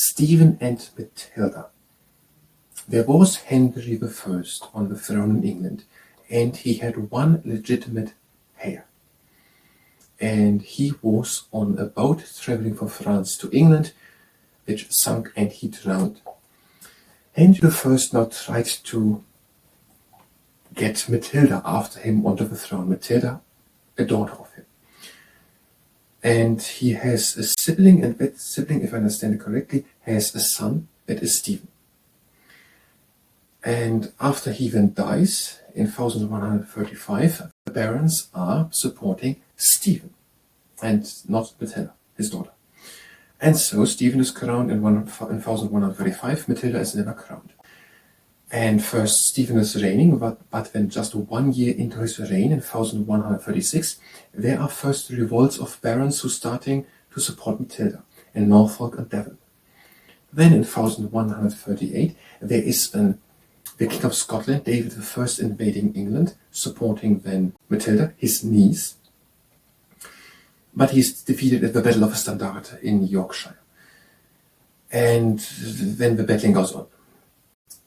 Stephen and Matilda. There was Henry I on the throne in England, and he had one legitimate heir. And he was on a boat traveling from France to England, which sunk and he drowned. Henry I now tried to get Matilda after him onto the throne. Matilda, a daughter of him. And he has a sibling, and that sibling, if I understand it correctly, has a son, that is Stephen. And after he then dies, in 1135, the barons are supporting Stephen, and not Matilda, his daughter. And so Stephen is crowned in 1135, Matilda is never crowned. And first Stephen is reigning, but then just 1 year into his reign, in 1136, there are first revolts of barons who are starting to support Matilda, in Norfolk and Devon. Then in 1138, there is the King of Scotland, David I, invading England, supporting then Matilda, his niece. But he's defeated at the Battle of Standard in Yorkshire. And then the battling goes on.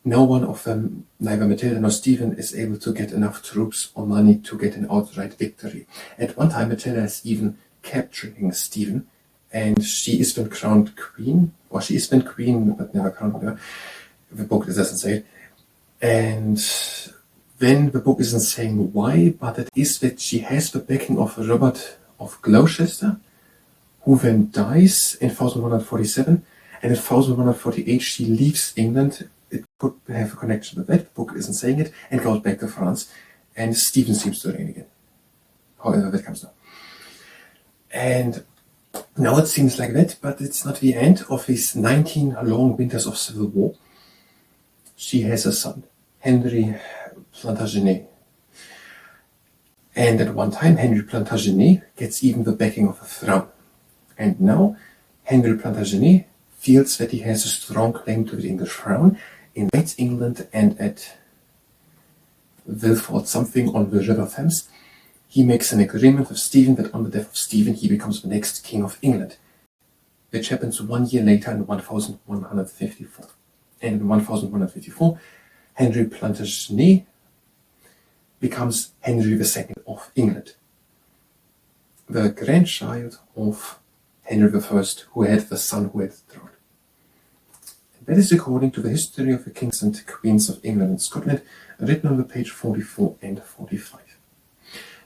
No one of them, neither Matilda nor Stephen, is able to get enough troops or money to get an outright victory. At one time, Matilda is even capturing Stephen, and she is then crowned queen, or she is then queen, but never crowned. Whatever. The book doesn't say it. And then the book isn't saying why, but it is that she has the backing of Robert of Gloucester, who then dies in 1147, and in 1148 she leaves England. It could have a connection with that, the book isn't saying it, and goes back to France, and Stephen seems to reign again. However that comes now. And now it seems like that, but it's not the end of these 19 long winters of civil war. She has a son, Henry Plantagenet. And at one time, Henry Plantagenet gets even the backing of the throne. And now, Henry Plantagenet feels that he has a strong claim to the English throne, invades England, and at Wallingford something on the River Thames, he makes an agreement with Stephen that on the death of Stephen, he becomes the next king of England, which happens 1 year later in 1154. And in 1154, Henry Plantagenet becomes Henry II of England, the grandchild of Henry I, who had the son who had the throne. And that is according to the history of the kings and queens of England and Scotland, written on the page 44 and 45.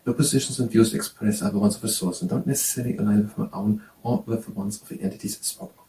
The positions and views expressed are the ones of the source and don't necessarily align with my own or with the ones of the entities spoken of.